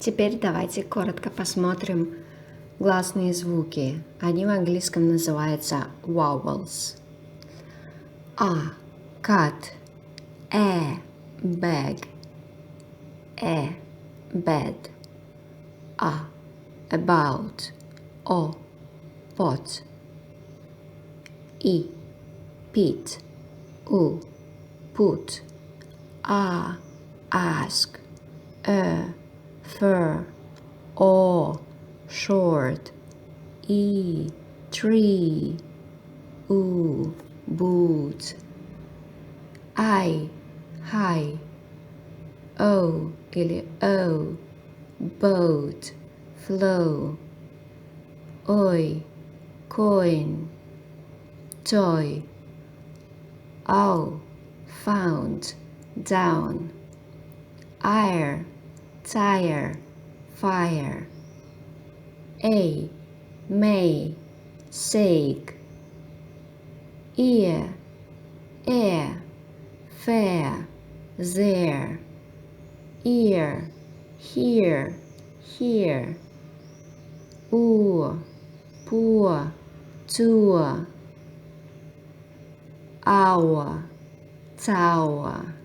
Теперь давайте коротко посмотрим гласные звуки. Они в английском называются vowels. А, cat, bag, bed, about, pot, pit, put, ask, fur, short, tree, boot, high, или boat, flow, coin, toy, found, down, tire, fire, may, sake, ear, air, fair, there, ear, here, poor, tour, hour, tower.